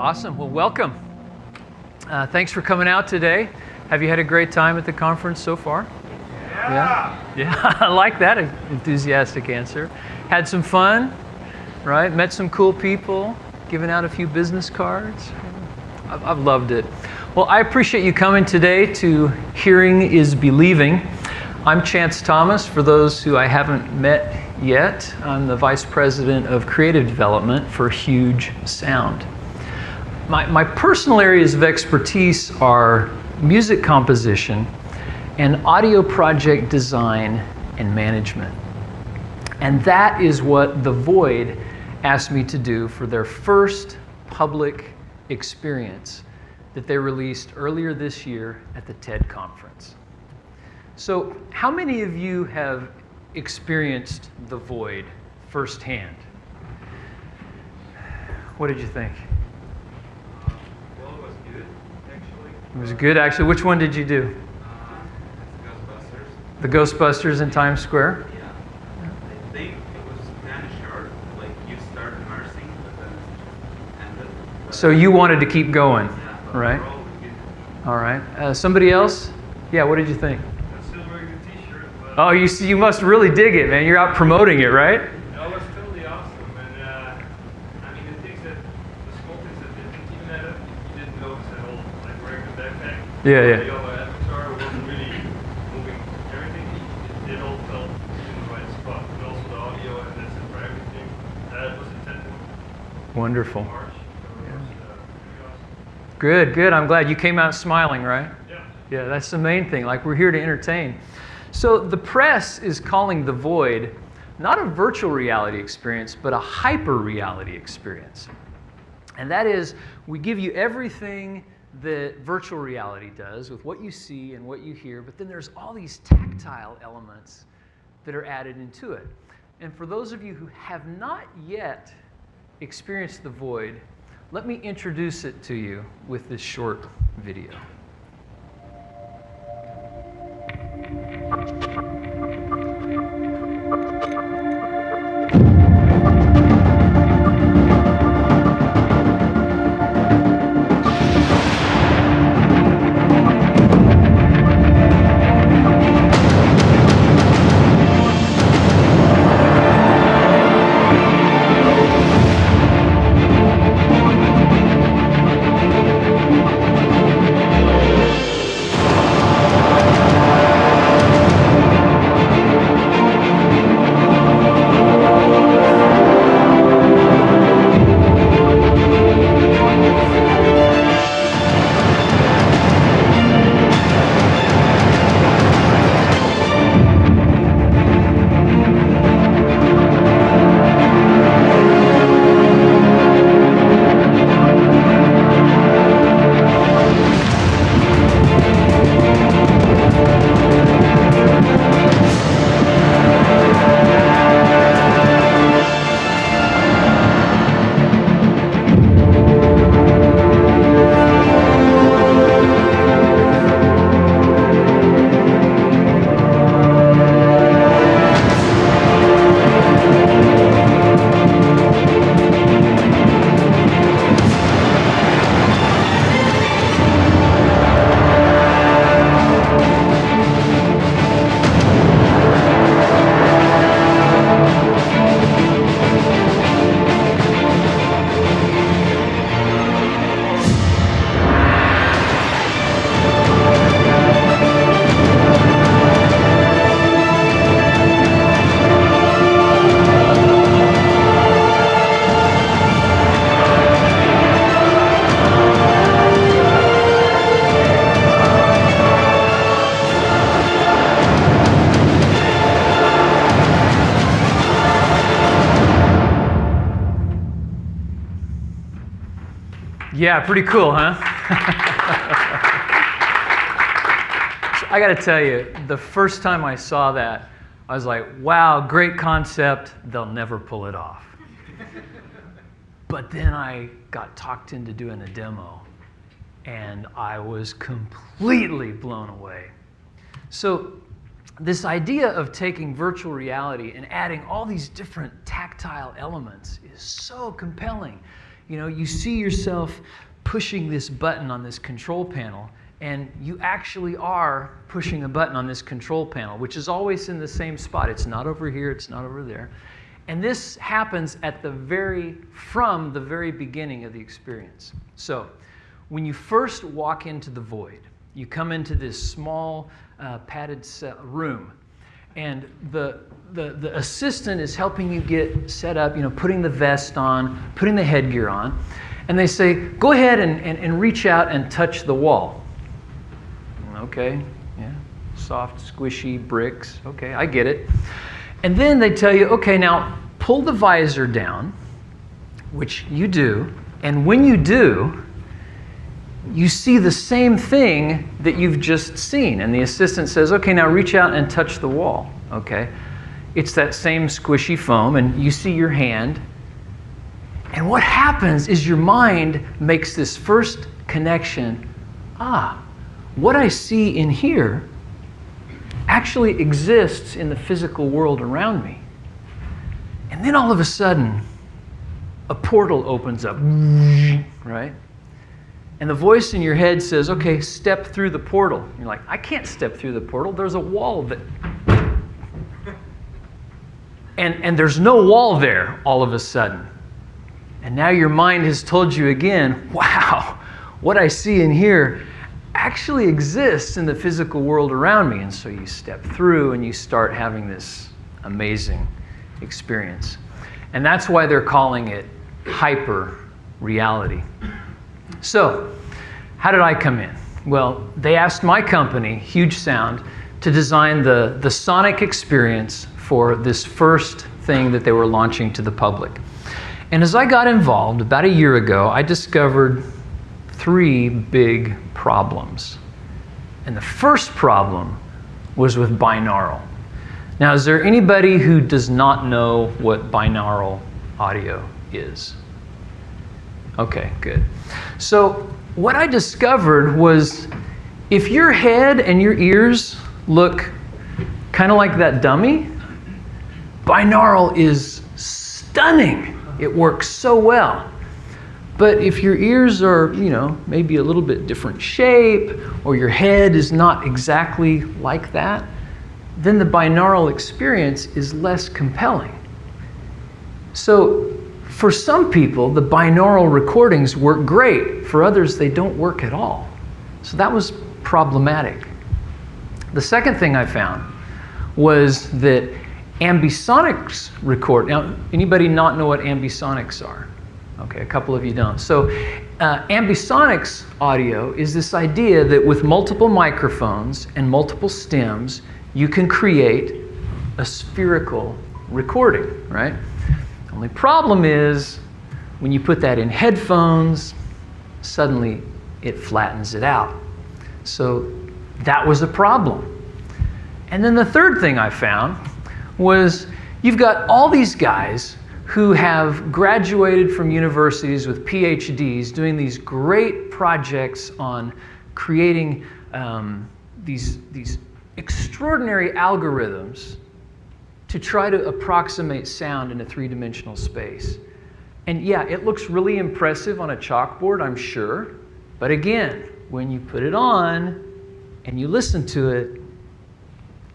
Awesome. Well, welcome. Thanks for coming out today. Have you had a great time at the conference so far? Yeah, I like that enthusiastic answer. Had some fun, right? Met some cool people, given out a few business cards. I've loved it. Well, I appreciate you coming today to Hearing is Believing. I'm Chance Thomas. For those who I haven't met yet, I'm the Vice President of Creative Development for HUGEsound. My personal areas of expertise are music composition and audio project design and management. And that is what The Void asked me to do for their first public experience that they released earlier this year at the TED conference. So how many of you have experienced The Void firsthand? What did you think? Well, it was good, actually. It was good, actually. Which one did you do? Ghostbusters. The Ghostbusters in Times Square? Yeah. I think it was kind of short. Like, you start immersing, but then it ended. So you wanted to keep going, Yeah, right? overall it was good. All right. Somebody else? Yeah, what did you think? I'm still wearing a t-shirt, but Oh, you must really dig it, man. You're out promoting it, right? no, it was totally awesome. And I mean, the things that, the small things that didn't even add up, you didn't notice at all. Like wearing the backpack. Yeah. The yellow avatar wasn't really moving everything. It all felt in the right spot. And also the audio and that's it for everything. That was intended Wonderful. in March. So it was pretty awesome. Good. I'm glad you came out smiling, right? Yeah. Yeah, that's the main thing. Like, we're here to entertain. So the press is calling The Void not a virtual reality experience, but a hyper reality experience. And that is, we give you everything that virtual reality does with what you see and what you hear, but then there's all these tactile elements that are added into it. And for those of you who have not yet experienced The Void, let me introduce it to you with this short video. Yeah, pretty cool, huh? So I got to tell you, the first time I saw that, I was like, wow, great concept. They'll never pull it off. But then I got talked into doing a demo, and I was completely blown away. So this idea of taking virtual reality and adding all these different tactile elements is so compelling. you see yourself pushing this button on this control panel, and you actually are pushing a button on this control panel, which is always in the same spot. It's not over here, it's not over there. And this happens from the very beginning of the experience. So when you first walk into the void, you come into this small padded room, and the assistant is helping you get set up, putting the vest on, putting the headgear on, and they say, go ahead and reach out and touch the wall. Okay, yeah, soft, squishy bricks. Okay, I get it. And then they tell you, okay, now pull the visor down, which you do, and when you do, you see the same thing that you've just seen. And the assistant says, okay, now reach out and touch the wall. Okay, it's that same squishy foam, and you see your hand. And what happens is your mind makes this first connection. What I see in here actually exists in the physical world around me. And then all of a sudden, a portal opens up, right? And the voice in your head says, okay, step through the portal. You're like, I can't step through the portal. There's a wall that... And there's no wall there all of a sudden. And now your mind has told you again, wow, what I see in here actually exists in the physical world around me. And so you step through and you start having this amazing experience. And that's why they're calling it hyper reality. So, how did I come in? Well, they asked my company, HUGEsound, to design the sonic experience for this first thing that they were launching to the public. And as I got involved about a year ago, I discovered 3 big problems. And the first problem was with binaural. Now, is there anybody who does not know what binaural audio is? Okay, good. So what I discovered was if your head and your ears look kind of like that dummy, binaural is stunning. It works so well. But if your ears are, maybe a little bit different shape, or your head is not exactly like that, then the binaural experience is less compelling. So for some people, the binaural recordings work great. For others, they don't work at all. So that was problematic. The second thing I found was that ambisonics record. Now, anybody not know what ambisonics are? Okay, a couple of you don't. So ambisonics audio is this idea that with multiple microphones and multiple stems, you can create a spherical recording, right? The only problem is when you put that in headphones, suddenly it flattens it out. So that was a problem. And then the third thing I found was you've got all these guys who have graduated from universities with PhDs doing these great projects on creating these extraordinary algorithms to try to approximate sound in a 3-dimensional space. And yeah, it looks really impressive on a chalkboard, I'm sure. But again, when you put it on and you listen to it,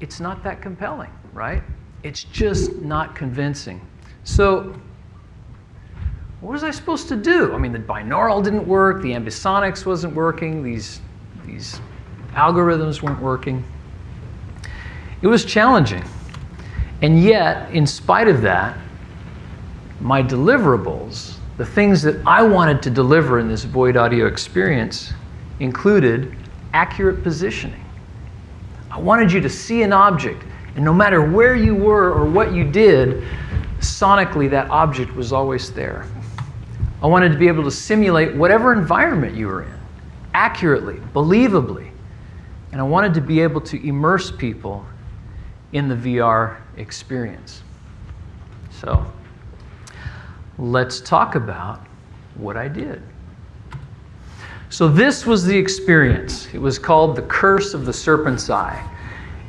it's not that compelling, right? It's just not convincing. So what was I supposed to do? I mean, the binaural didn't work, the ambisonics wasn't working, these algorithms weren't working. It was challenging. And yet, in spite of that, my deliverables, the things that I wanted to deliver in this void audio experience, included accurate positioning. I wanted you to see an object, and no matter where you were or what you did, sonically that object was always there. I wanted to be able to simulate whatever environment you were in, accurately, believably. And I wanted to be able to immerse people in the VR experience. So let's talk about what I did. So this was the experience. It was called The Curse of the Serpent's Eye.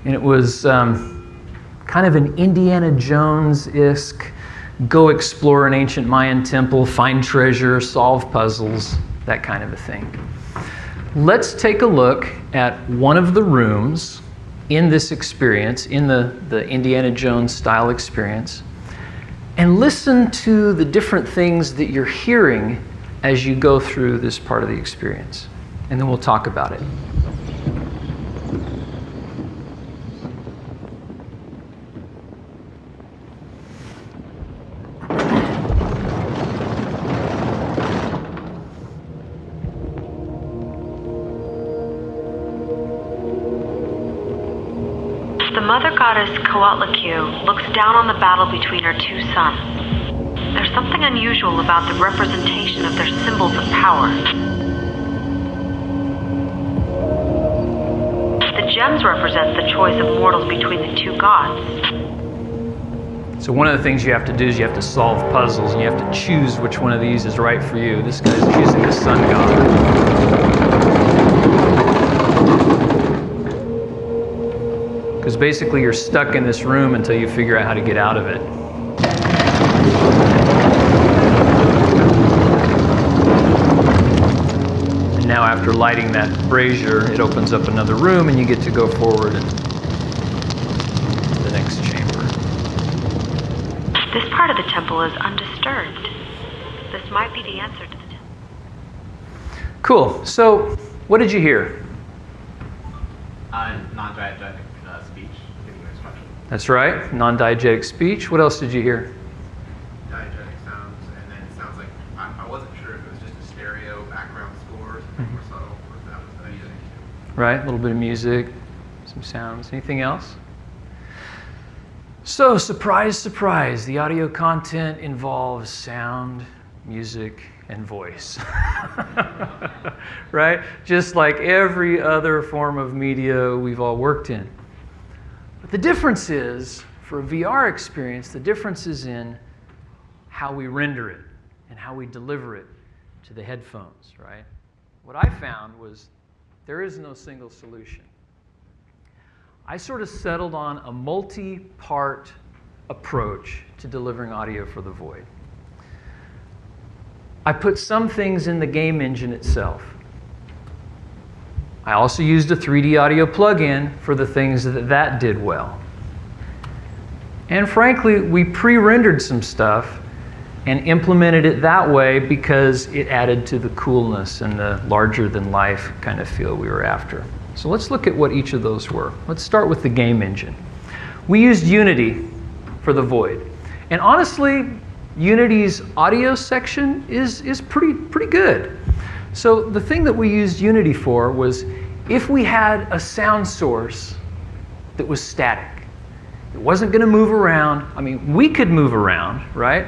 And it was kind of an Indiana Jones-esque go explore an ancient Mayan temple, find treasure, solve puzzles, that kind of a thing. Let's take a look at one of the rooms in this experience, in the Indiana Jones style experience, and listen to the different things that you're hearing as you go through this part of the experience. And then we'll talk about it. The mother goddess Coatlicue looks down on the battle between her two sons. There's something unusual about the representation of their symbols of power. The gems represent the choice of mortals between the two gods. So one of the things you have to do is you have to solve puzzles, and you have to choose which one of these is right for you. This guy's choosing the sun god. Because basically you're stuck in this room until you figure out how to get out of it. And now after lighting that brazier, it opens up another room and you get to go forward and to the next chamber. This part of the temple is undisturbed. This might be the answer to the temple. Cool. So, what did you hear? Non-diegetic speech, giving you instruction. That's right, non-diegetic speech. What else did you hear? Diegetic sounds, and then it sounds like I wasn't sure if it was just a stereo background score, something more subtle, or if that was music too. Right, a little bit of music, some sounds. Anything else? So, surprise, surprise, the audio content involves sound, music, and voice. Right? Just like every other form of media we've all worked in. But the difference is, for a VR experience, the difference is in how we render it and how we deliver it to the headphones, right? What I found was there is no single solution. I sort of settled on a multi-part approach to delivering audio for the Void. I put some things in the game engine itself. I also used a 3D audio plugin for the things that did well. And frankly, we pre-rendered some stuff and implemented it that way because it added to the coolness and the larger-than-life kind of feel we were after. So let's look at what each of those were. Let's start with the game engine. We used Unity for the Void. And honestly, Unity's audio section is pretty good. So the thing that we used Unity for was if we had a sound source that was static, it wasn't going to move around. I mean, we could move around, right?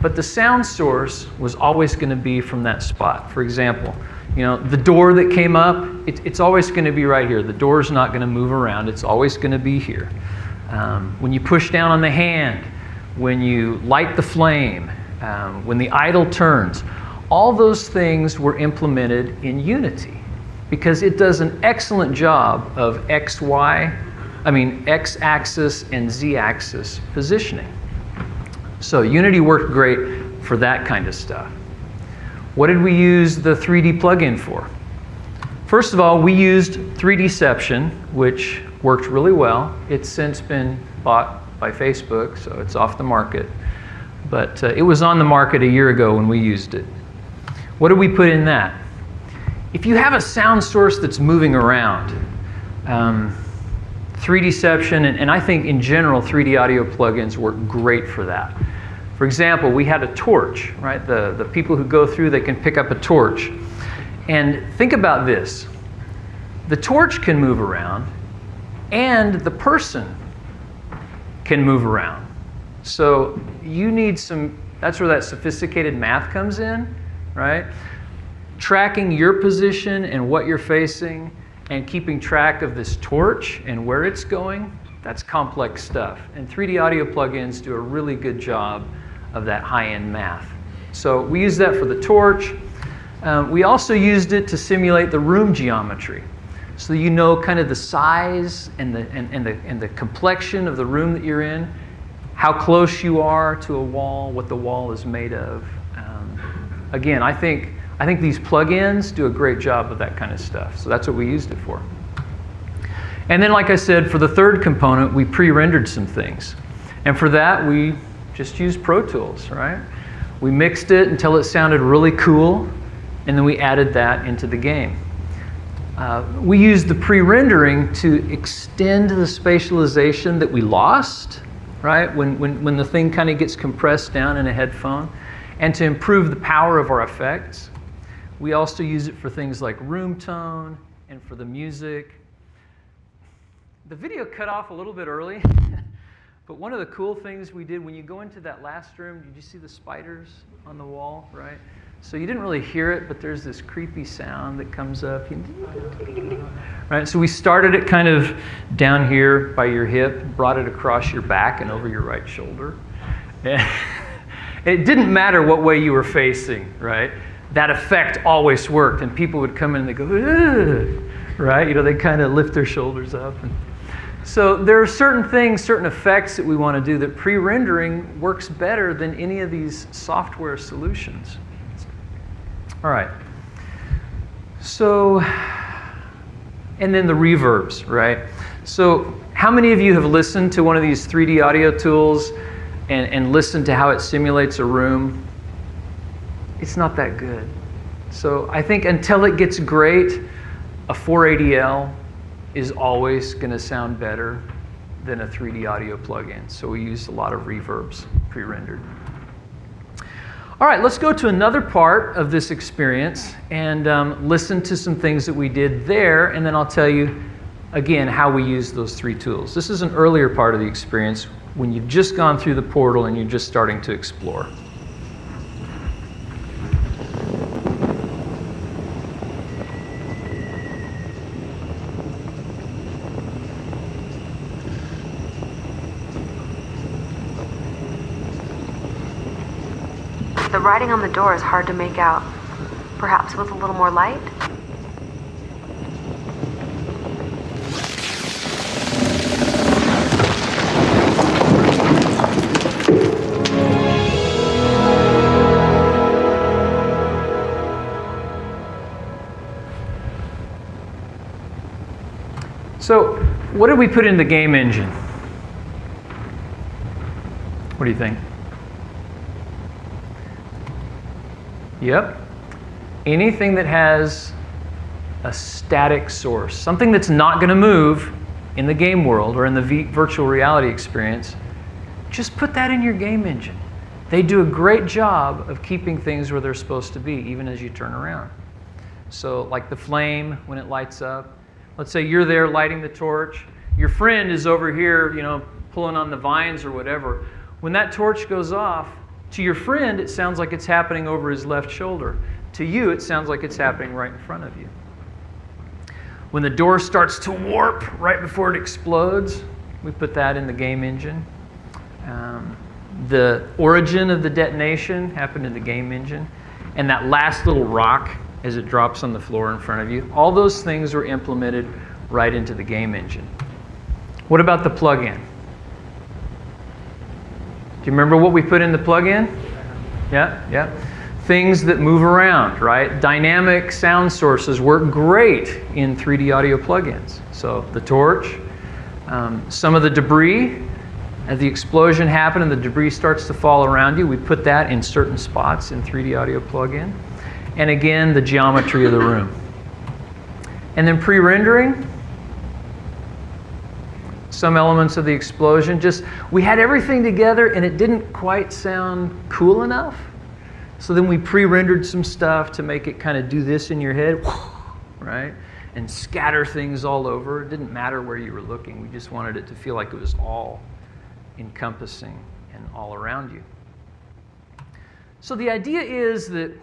But the sound source was always going to be from that spot. For example, you know, the door that came up, it's always going to be right here. The door's not going to move around. It's always going to be here. When you push down on the hand, when you light the flame, when the idle turns, all those things were implemented in Unity because it does an excellent job of x-axis and z-axis positioning. So Unity worked great for that kind of stuff. What did we use the 3D plugin for? First of all, we used 3Dception, which worked really well. It's since been bought by Facebook, so it's off the market. But it was on the market a year ago when we used it. What did we put in that? If you have a sound source that's moving around, 3Dception, and I think in general 3D audio plugins work great for that. For example, we had a torch, right? The people who go through, they can pick up a torch. And think about this. The torch can move around, and the person can move around. So you need that's where that sophisticated math comes in, right? Tracking your position and what you're facing and keeping track of this torch and where it's going, that's complex stuff. And 3D audio plugins do a really good job of that high-end math. So we use that for the torch. We also used it to simulate the room geometry. So you know kind of the size and the complexion of the room that you're in. how close you are to a wall, what the wall is made of. Again, I think these plugins do a great job of that kind of stuff. So that's what we used it for. And then, like I said, for the third component, we pre-rendered some things. And for that, we just used Pro Tools, right? We mixed it until it sounded really cool, and then we added that into the game. We used the pre-rendering to extend the spatialization that we lost, right? When the thing kind of gets compressed down in a headphone, and to improve the power of our effects. We also use it for things like room tone and for the music. The video cut off a little bit early, but one of the cool things we did when you go into that last room, did you see the spiders on the wall, right? So you didn't really hear it, but there's this creepy sound that comes up. Right? So we started it kind of down here by your hip, brought it across your back and over your right shoulder. And it didn't matter what way you were facing, right? That effect always worked, and people would come in and they go, ugh, right? You know, they kind of lift their shoulders up. So there are certain things, certain effects that we want to do that pre-rendering works better than any of these software solutions. All right. So, and then the reverbs, right? So how many of you have listened to one of these 3D audio tools and listened to how it simulates a room? It's not that good. So I think until it gets great, a 480L is always going to sound better than a 3D audio plugin. So we use a lot of reverbs pre-rendered. All right, let's go to another part of this experience and listen to some things that we did there, and then I'll tell you again how we use those three tools. This is an earlier part of the experience when you've just gone through the portal and you're just starting to explore. The writing on the door is hard to make out. Perhaps with a little more light? So, what did we put in the game engine? What do you think? Yep. Anything that has a static source, something that's not going to move in the game world or in the virtual reality experience, just put that in your game engine. They do a great job of keeping things where they're supposed to be, even as you turn around. So like the flame, when it lights up, let's say you're there lighting the torch, your friend is over here, you know, pulling on the vines or whatever. When that torch goes off, to your friend, it sounds like it's happening over his left shoulder. To you, it sounds like it's happening right in front of you. When the door starts to warp right before it explodes, we put that in the game engine. The origin of the detonation happened in the game engine. And that last little rock as it drops on the floor in front of you, all those things were implemented right into the game engine. What about the plugin? Do you remember what we put in the plugin? Yeah. Things that move around, right? Dynamic sound sources work great in 3D audio plugins. So the torch, some of the debris, as the explosion happened and the debris starts to fall around you, we put that in certain spots in 3D audio plugin. And again, the geometry of the room. And then pre-rendering, some elements of the explosion. We had everything together and it didn't quite sound cool enough. So then we pre-rendered some stuff to make it kind of do this in your head, right? And scatter things all over. It didn't matter where you were looking. We just wanted it to feel like it was all encompassing and all around you. So the idea is that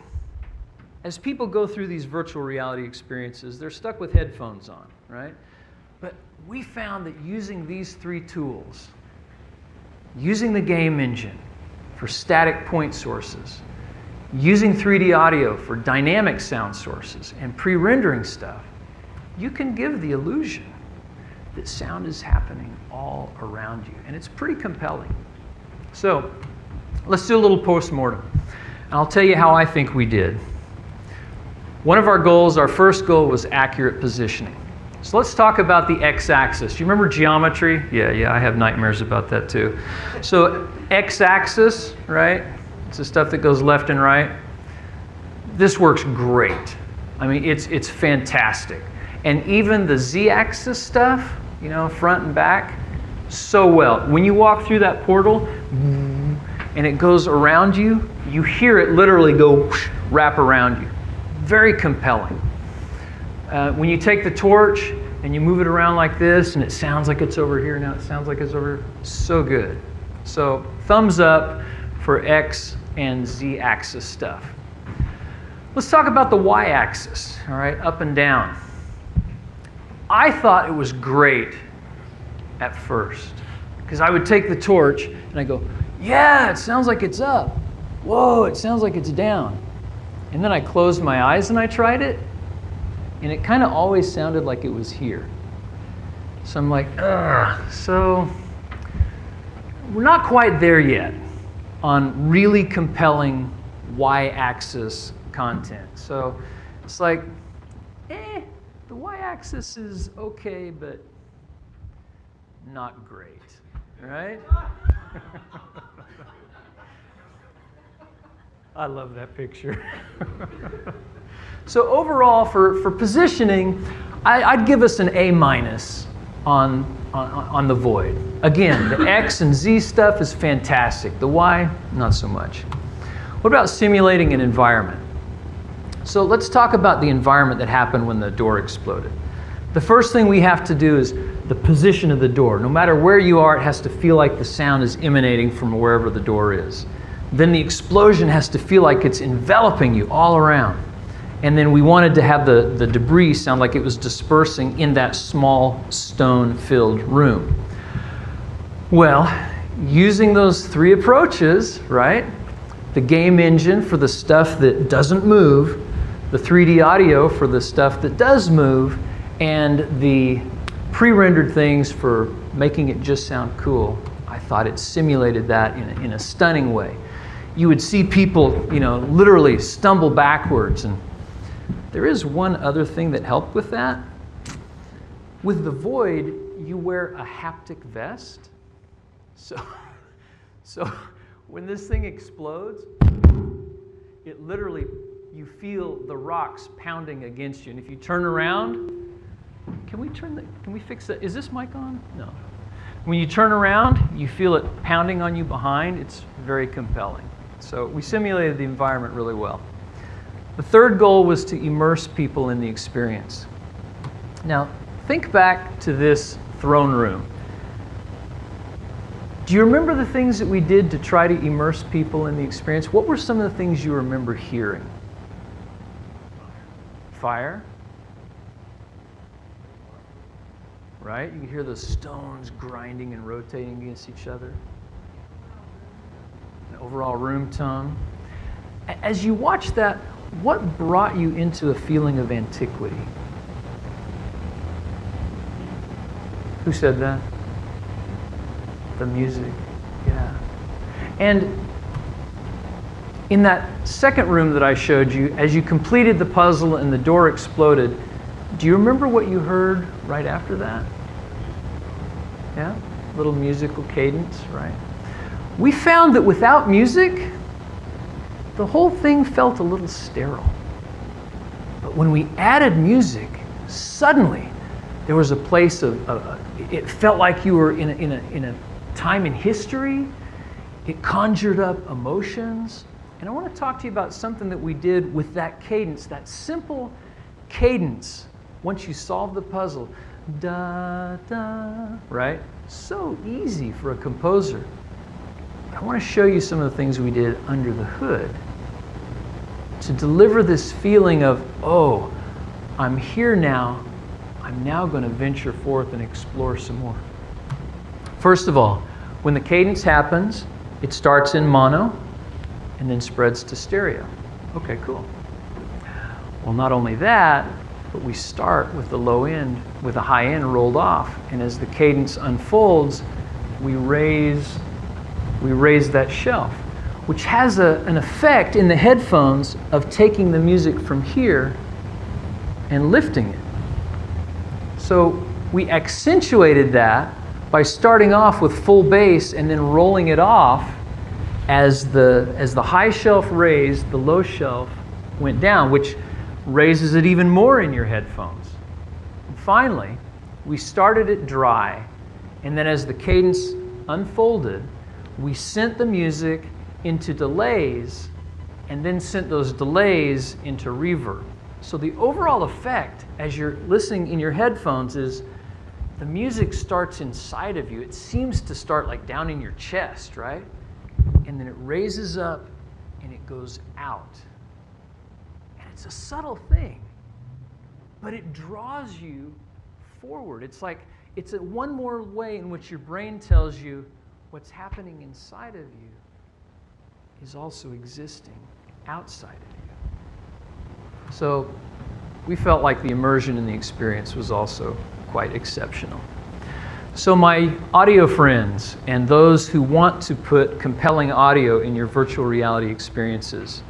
as people go through these virtual reality experiences, they're stuck with headphones on, right? But we found that using these three tools, using the game engine for static point sources, using 3D audio for dynamic sound sources, and pre-rendering stuff, you can give the illusion that sound is happening all around you. And it's pretty compelling. So let's do a little post-mortem. And I'll tell you how I think we did. One of our goals, our first goal, was accurate positioning. So let's talk about the x-axis. You remember geometry? Yeah, I have nightmares about that too. So x-axis, right? It's the stuff that goes left and right. This works great. I mean, it's fantastic. And even the z-axis stuff, you know, front and back, so well. When you walk through that portal and it goes around you, you hear it literally go whoosh, wrap around you. Very compelling. When you take the torch and you move it around like this and it sounds like it's over here, now it sounds like it's over here, so good. So thumbs up for X and Z axis stuff. Let's talk about the Y axis, all right, up and down. I thought it was great at first because I would take the torch and I go, yeah, it sounds like it's up. Whoa, it sounds like it's down. And then I closed my eyes and I tried it, and it kind of always sounded like it was here. So I'm like, ugh. So we're not quite there yet on really compelling y-axis content. So it's like, the y-axis is okay, but not great, right? I love that picture. So overall, for positioning, I'd give us an A- on the void. Again, the X and Z stuff is fantastic. The Y, not so much. What about simulating an environment? So let's talk about the environment that happened when the door exploded. The first thing we have to do is the position of the door. No matter where you are, it has to feel like the sound is emanating from wherever the door is. Then the explosion has to feel like it's enveloping you all around. And then we wanted to have the debris sound like it was dispersing in that small stone-filled room. Well, using those three approaches, right? The game engine for the stuff that doesn't move, the 3D audio for the stuff that does move, and the pre-rendered things for making it just sound cool. I thought it simulated that in a stunning way. You would see people, you know, literally stumble backwards. And there is one other thing that helped with that. With the void, you wear a haptic vest. So when this thing explodes, it literally, you feel the rocks pounding against you. And if you turn around, can we fix that? Is this mic on? No. When you turn around, you feel it pounding on you behind. It's very compelling. So we simulated the environment really well. The third goal was to immerse people in the experience. Now, think back to this throne room. Do you remember the things that we did to try to immerse people in the experience? What were some of the things you remember hearing? Fire? Right? You can hear the stones grinding and rotating against each other. The overall room tone. As you watch that, what brought you into a feeling of antiquity? Who said that? The music, yeah. And in that second room that I showed you, as you completed the puzzle and the door exploded, do you remember what you heard right after that? Yeah? Little musical cadence, right? We found that without music, the whole thing felt a little sterile. But when we added music, suddenly there was a place of, it felt like you were in a time in history. It conjured up emotions. And I want to talk to you about something that we did with that cadence, that simple cadence. Once you solve the puzzle, da, da, right? So easy for a composer. I want to show you some of the things we did under the hood to deliver this feeling of, oh, I'm here now. I'm now going to venture forth and explore some more. First of all, when the cadence happens, it starts in mono and then spreads to stereo. Okay, cool. Well, not only that, but we start with the low end, with the high end rolled off. And as the cadence unfolds, we raise we raise that shelf, which has an effect in the headphones of taking the music from here and lifting it. So we accentuated that by starting off with full bass and then rolling it off as the high shelf raised, the low shelf went down, which raises it even more in your headphones. And finally, we started it dry, and then as the cadence unfolded, we sent the music into delays and then sent those delays into reverb. So the overall effect as you're listening in your headphones is the music starts inside of you. It seems to start like down in your chest, right? And then it raises up and it goes out. And it's a subtle thing, but it draws you forward. It's like, it's one more way in which your brain tells you what's happening inside of you is also existing outside of you. So we felt like the immersion in the experience was also quite exceptional. So my audio friends and those who want to put compelling audio in your virtual reality experiences,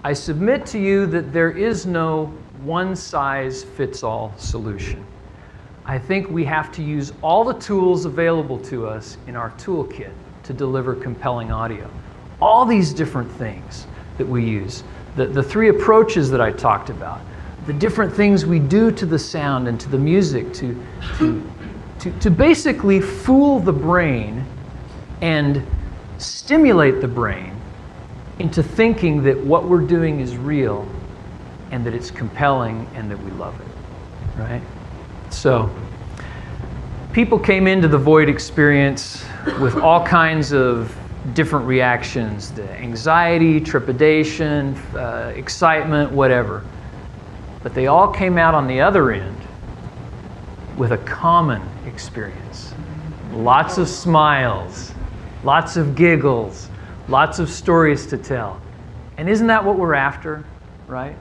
I submit to you that there is no one-size-fits-all solution. I think we have to use all the tools available to us in our toolkit to deliver compelling audio. All these different things that we use, the three approaches that I talked about, the different things we do to the sound and to the music to basically fool the brain and stimulate the brain into thinking that what we're doing is real and that it's compelling and that we love it, right? So, people came into the Void experience with all kinds of different reactions, the anxiety, trepidation, excitement, whatever. But they all came out on the other end with a common experience. Lots of smiles, lots of giggles, lots of stories to tell. And isn't that what we're after, right?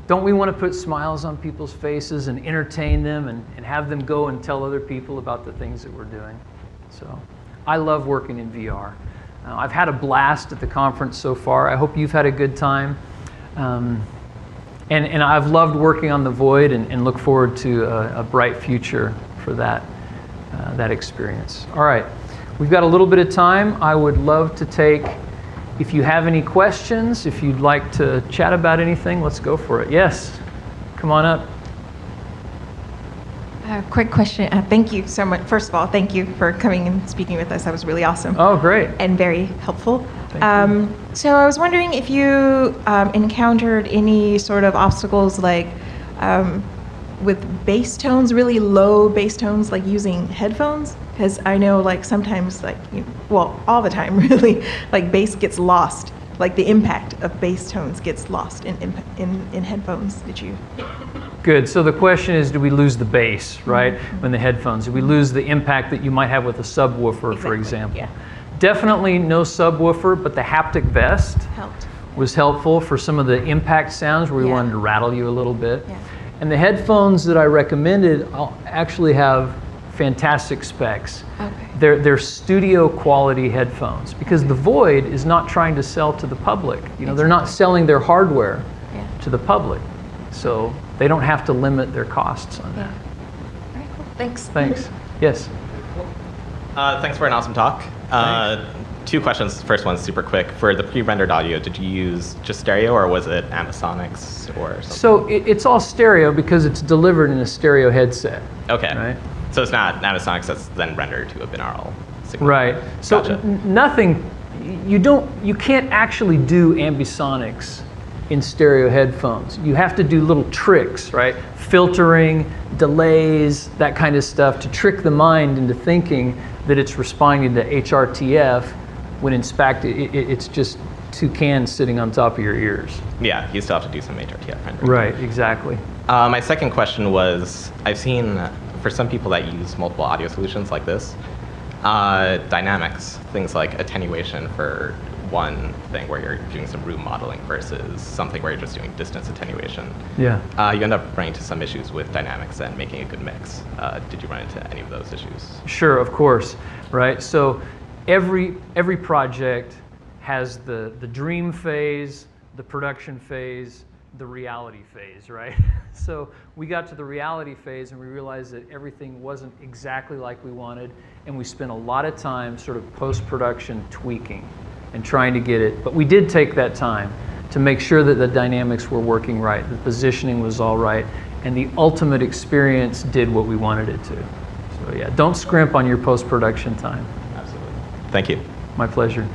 Don't we want to put smiles on people's faces and entertain them and have them go and tell other people about the things that we're doing? So I love working in VR. I've had a blast at the conference so far. I hope you've had a good time. And I've loved working on the Void and look forward to a bright future for that experience. All right, we've got a little bit of time. I would love to take, if you have any questions, if you'd like to chat about anything, let's go for it. Yes, come on up. Quick question. Thank you so much. First of all, thank you for coming and speaking with us. That was really awesome. Oh, great. And very helpful. Thank you. So I was wondering if you encountered any sort of obstacles like with bass tones, really low bass tones, like using headphones? Because I know like sometimes like, well, all the time really, like bass gets lost. Like the impact of bass tones gets lost in headphones. Did you? Good. So the question is, do we lose the bass, right, when the headphones? Do we lose the impact that you might have with a subwoofer, for example? Yeah. Definitely no subwoofer, but the haptic vest Helped. was helpful for some of the impact sounds where we Yeah. wanted to rattle you a little bit. Yeah. And the headphones that I recommended actually have fantastic specs. Okay. They're studio quality headphones because the Void is not trying to sell to the public. You know, they're not selling their hardware Yeah. to the public. So they don't have to limit their costs on Yeah. that. Very cool. Thanks. Thanks. Yes. Thanks for an awesome talk. Two questions. First one's super quick. For the pre-rendered audio, did you use just stereo or was it ambisonics or something? So it's all stereo because it's delivered in a stereo headset. Okay. Right? So it's not ambisonics that's then rendered to a binaural signal. Right. So Gotcha. nothing, you can't actually do ambisonics in stereo headphones. You have to do little tricks, right? Filtering, delays, that kind of stuff to trick the mind into thinking that it's responding to HRTF when in fact it's just two cans sitting on top of your ears. Yeah, you still have to do some HRTF rendering. Right, exactly. My second question was, I've seen for some people that use multiple audio solutions like this, dynamics, things like attenuation for one thing where you're doing some room modeling versus something where you're just doing distance attenuation. Yeah. You end up running into some issues with dynamics and making a good mix. Did you run into any of those issues? Sure, of course, right? So every project has the dream phase, the production phase, the reality phase, right? So we got to the reality phase and we realized that everything wasn't exactly like we wanted, and we spent a lot of time sort of post-production tweaking and trying to get it. But we did take that time to make sure that the dynamics were working right, the positioning was all right, and the ultimate experience did what we wanted it to. So yeah, don't scrimp on your post-production time. Absolutely. Thank you. My pleasure.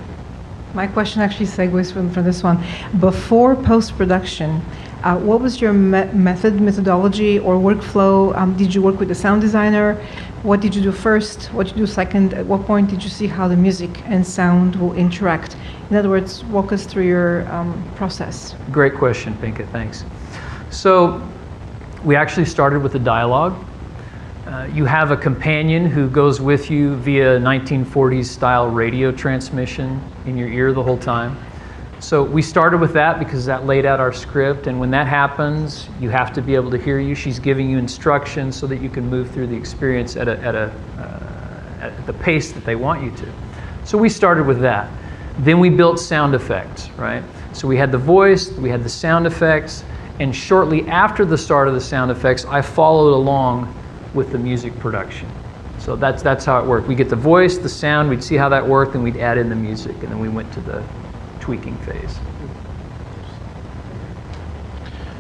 My question actually segues from this one. Before post-production, what was your methodology or workflow? Did you work with a sound designer? What did you do first? What did you do second? At what point did you see how the music and sound will interact? In other words, walk us through your process. Great question, Pinka, thanks. So we actually started with a dialogue. You have a companion who goes with you via 1940s style radio transmission in your ear the whole time. So we started with that because that laid out our script, and when that happens, you have to be able to hear you. She's giving you instructions so that you can move through the experience at the pace that they want you to. So we started with that. Then we built sound effects, right? So we had the voice, we had the sound effects, and shortly after the start of the sound effects, I followed along with the music production. So that's how it worked. We get the voice, the sound, we'd see how that worked, and we'd add in the music, and then we went to the tweaking phase.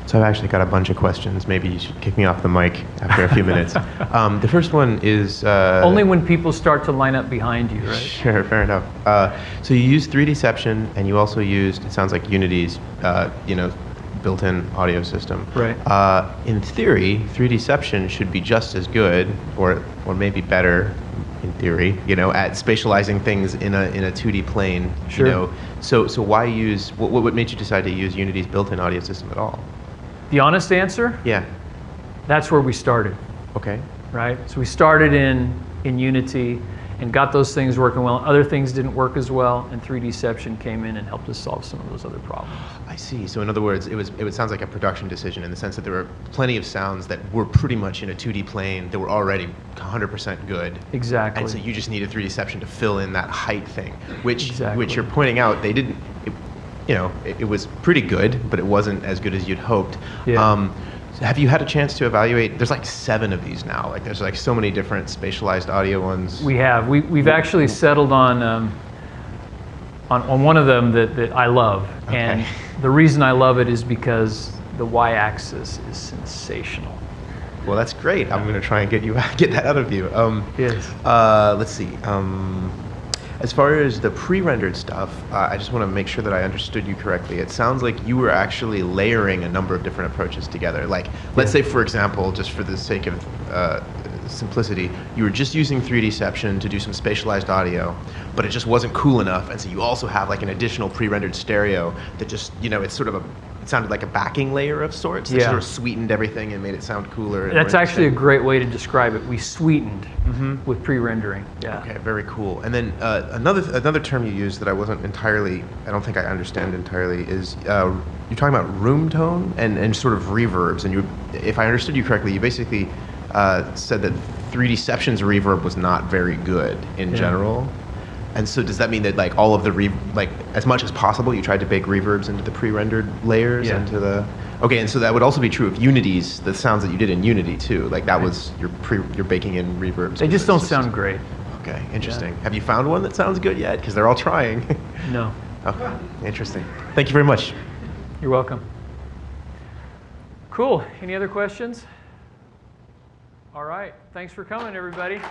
So I've actually got a bunch of questions. Maybe you should kick me off the mic after a few minutes. The first one is... only when people start to line up behind you, right? Sure, fair enough. So you used 3Dception, and you also used, it sounds like Unity's, built-in audio system. Right. In theory, 3Dception should be just as good, or maybe better, in theory, at spatializing things in a 2D plane. Sure. So why use? What made you decide to use Unity's built-in audio system at all? The honest answer? Yeah. That's where we started. Okay. Right? So we started in Unity and got those things working well. Other things didn't work as well, and 3Dception came in and helped us solve some of those other problems. I see. So in other words, it sounds like a production decision in the sense that there were plenty of sounds that were pretty much in a 2D plane that were already 100% good. Exactly. And so you just needed 3Dception to fill in that height thing, which Exactly. you're pointing out they didn't. It was pretty good, but it wasn't as good as you'd hoped. Yeah. Have you had a chance to evaluate? There's like 7 of these now. Like there's like so many different spatialized audio ones. We have. We've actually settled on one of them that I love. Okay. And the reason I love it is because the y-axis is sensational. Well, that's great. I'm going to try and get that out of you. Yes. Let's see. As far as the pre-rendered stuff, I just want to make sure that I understood you correctly. It sounds like you were actually layering a number of different approaches together. Like, let's say, for example, just for the sake of simplicity, you were just using 3Dception to do some spatialized audio, but it just wasn't cool enough, and so you also have like an additional pre-rendered stereo that just, it's sort of it sounded like a backing layer of sorts that sort of sweetened everything and made it sound cooler. That's actually a great way to describe it. We sweetened with pre-rendering. Yeah. Okay, very cool. And then another term you used that I don't think I understand entirely is you're talking about room tone and sort of reverbs. And if I understood you correctly, you basically said that 3Dception's reverb was not very good in general. And so does that mean that like all of the as much as possible you tried to bake reverbs into the pre-rendered layers into the okay, and so that would also be true of Unity's, the sounds that you did in Unity too. Like that was you're baking in reverbs. They just don't sound great. Okay, interesting. Yeah. Have you found one that sounds good yet? Because they're all trying. No. Okay, interesting. Thank you very much. You're welcome. Cool. Any other questions? All right. Thanks for coming, everybody.